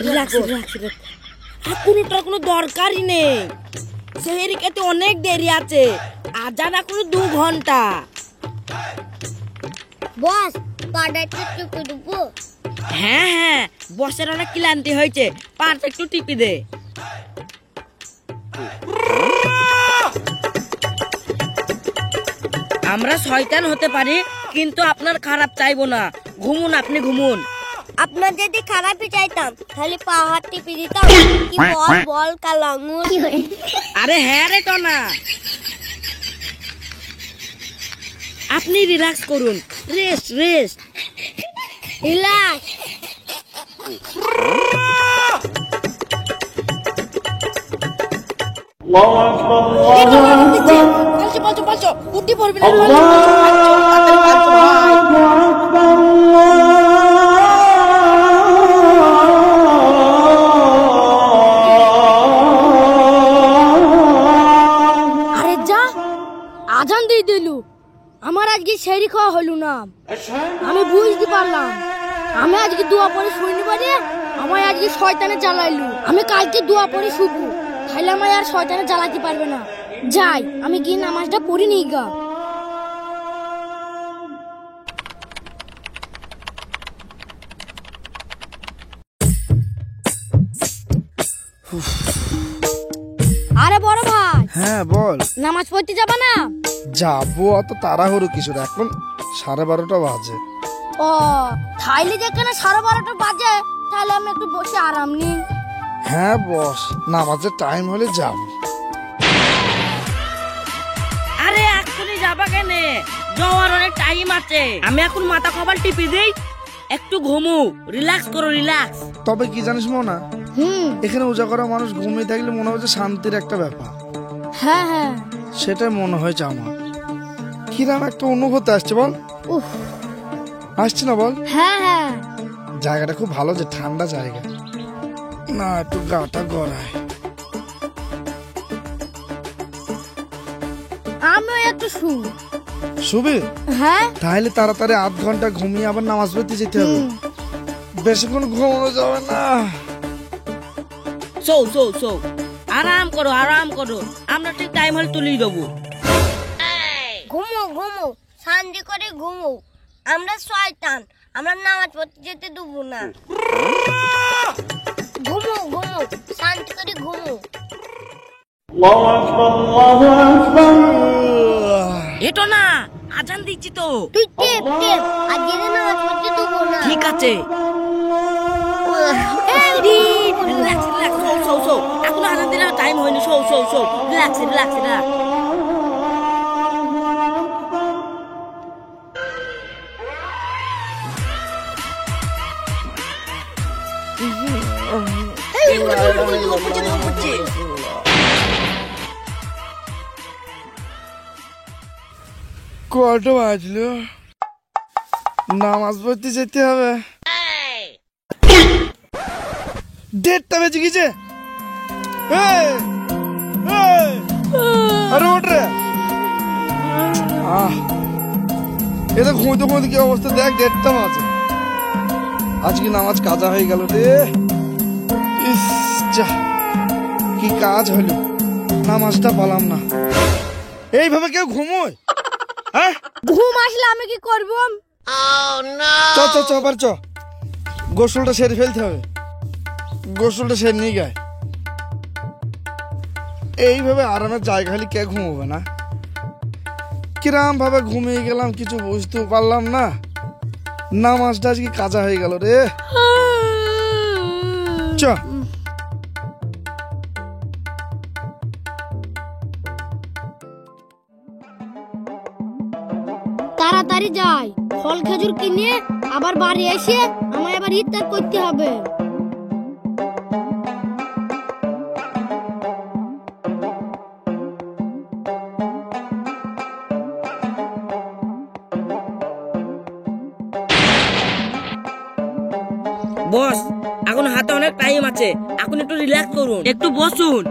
Relax এখনটার কোনো দরকারই নেই। সেহেরি খেতে অনেক দেরি আছে, আজান এখনো 2 ঘন্টা। বস পাটা একটু টিপে দেবো? হ্যাঁ বসের অনেক ক্লান্তি হয়েছে, পাটা একটু টিপে দে। আমরা শয়তান হতে পারি, কিন্তু আপনার খারাপ চাইবো না। ঘুমুন, আপনি ঘুমুন। আপনার যদি খারাপই চাইতাম তাহলে পা হাত টিপে দিতাম। কি বল কালাঙ্গুর। আরে হ্যাঁ রে টনা, আপনি রিল্যাক্স করুন। Rest relax. পালছো উঠি পড়বি না। আরে যা, আজান দিয়ে দিলু। আমার আজকে সেহরি খাওয়া হলো না। আমি বুঝতে পারলাম আমি আজকে দোয়া পড়ে শুইনি পারি। আমায় আজকে শয়তানে জ্বালাইলু। আমি কালকে দোয়া পড়ে শুবো, তাহলে আমায় আর শয়তানে জ্বালাতে পারবে না। যাই, আমি গিয়ে নামাজটা পড়ি নি গা। আরে বড় ভাই। হ্যাঁ বল। নামাজ পড়তে যাবা না? যাবো, অত তাড়াহুড়ো কিসের, এখন 12:30 বাজে। ও তাইলে যেখানে 12:30 বাজে, তাহলে আমি একটু বসে আরাম নিই। হ্যাঁ বস, নামাজের টাইম হলে যাব। আরে এখনই যাবা কেন? যাওয়ার অনেক টাইম আছে। আমি এখন মাথা কপাল টিপে দিই, একটু ঘুমু। রিল্যাক্স করো, রিল্যাক্স। তবে কি জানিস মোনা, এখানে উজাগরা মানুষ ঘুমিয়ে থাকলে মনে হচ্ছে শান্তির একটা ব্যাপার। হ্যাঁ সেটাই মনে হয়েছে আমার। কিরাম একটা অনুভূতি আসছে বল। আসছে না বল? হ্যাঁ জায়গাটা খুব ভালো, যে ঠান্ডা জায়গা না, একটু গাটা গড়ায়। আমি একটু শুবি? হ্যাঁ তাহলে তাড়াতাড়ি 8 ঘন্টা ঘুমিয়ে আবার নামাজ পড়তে যেতে হবে। বেশিক্ষণ ঘুমানো যাবে না। সো আরাম করো। আমরা ঠিক টাইম হলে তুলিয়ে দেবো। ঘুমো শান্তি করে ঘুমো। আমরা শয়তান, আমরা নামাজ পড়তে যেতে দেবো না। ঘুমো শান্তি করে ঘুমো। এটো না, আজান দিচ্ছি তো। তুই টেপ আর জেনে নামাজ পড়তে দেবো না। ঠিক আছে। রিল্যাক্স সো এখন আজান দেওয়ার টাইম হয়নি। So relax. কটা বাজলো? নামাজ পড়তে যেতে হবে। 1:30 বেজে গেছে। আরে ওঠ রে। এটা ঘুমোতে কি অবস্থা দেখ, 1:30 বাজে। আজকে নামাজ কাজা হয়ে গেল রে। কি কাজ হলো, নামাজটা পালাম না। এইভাবে কেউ ঘুমোয়? হ্যাঁ, ঘুম আসলে আমি কি করব? চ গোসলটা সেরে ফেলতে হবে। গোসলটা সেরে নিয়ে গায়। এইভাবে আরামের জায়গা হলে কে ঘুমোবে না? কিরাম ভাবে ঘুমিয়ে গেলাম, কিছু বুঝতেও পারলাম না। নামাজটা আজকে কাজা হয়ে গেল রে। চ তাড়াতাড়ি যাই, ফল খেজুর কিনে আবার বাড়ি এসে আমায় আবার ইফতার করতে হবে। বস, এখন হাতে অনেক টাইম আছে, এখন একটু রিল্যাক্স করুন, একটু বসুন।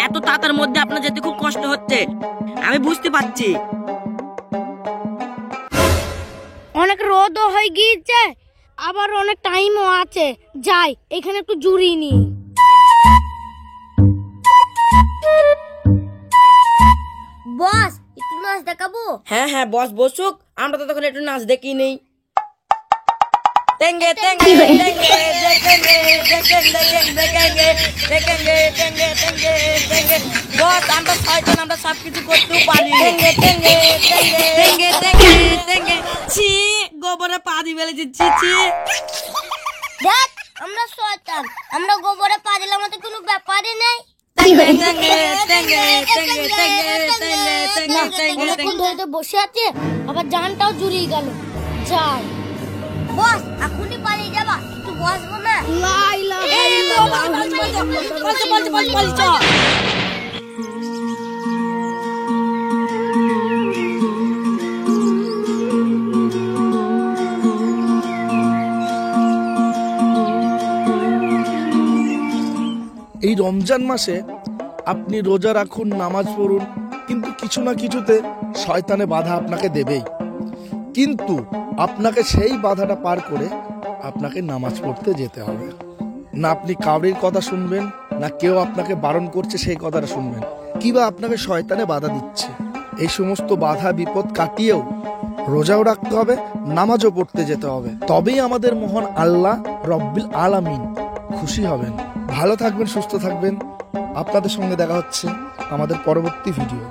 এত তাড়াতাড়ির মধ্যে আপনার যেতে খুব কষ্ট হচ্ছে, আমি বুঝতে পারছি। অনেক রোদও হয়ে গিয়েছে, আবার অনেক টাইমও আছে, যাই এখানে একটু জুড়ি নি। বস একটু নাচ দেখাবো? হ্যাঁ হ্যাঁ বস বসুক, আমরা তো তখন একটু নাচ দেখি নেই। টেঙ্গে টেঙ্গে টেঙ্গে টেঙ্গে টেঙ্গে টেঙ্গে টেঙ্গে টেঙ্গে টেঙ্গে। বস আমরা শয়তান, আমরা সব কিছু করতেও পারি। টেঙ্গে টেঙ্গে টেঙ্গে টেঙ্গে টেঙ্গে টেঙ্গে। ছি, গোবরে পা দিয়ে ফেলেছি, ছি ছি। দেখ আমরা শয়তান, আমরা গোবরে পা দিলে আমাদের কোনো ব্যাপারই নেই। অনেকক্ষণ ধরে বসে আছে, আবার জানটাও জুড়িয়ে গেল। যাই বস, এখনই পালিয়ে যাবা, একটু বসবো না? এই রমজান মাসে আপনি রোজা রাখুন, নামাজ পড়ুন, কিন্তু কিছু না কিছুতে শয়তানে বাধা আপনাকে দেবেই। কিন্তু আপনাকে সেই বাধাটা পার করে আপনাকে নামাজ পড়তে যেতে হবে। না আপনি কাউরির কথা শুনবেন, না কেউ আপনাকে বারণ করছে সেই কথাটা শুনবেন, কিবা আপনাকে শয়তানে বাধা দিচ্ছে। এই সমস্ত বাধা বিপদ কাটিয়েও রোজাও রাখতে হবে, নামাজও পড়তে যেতে হবে। তবেই আমাদের মহান আল্লাহ রব্বিল আলামিন খুশি হবেন। ভালো থাকবেন, সুস্থ থাকবেন। আপনাদের সঙ্গে দেখা হচ্ছে আমাদের পরবর্তী ভিডিও।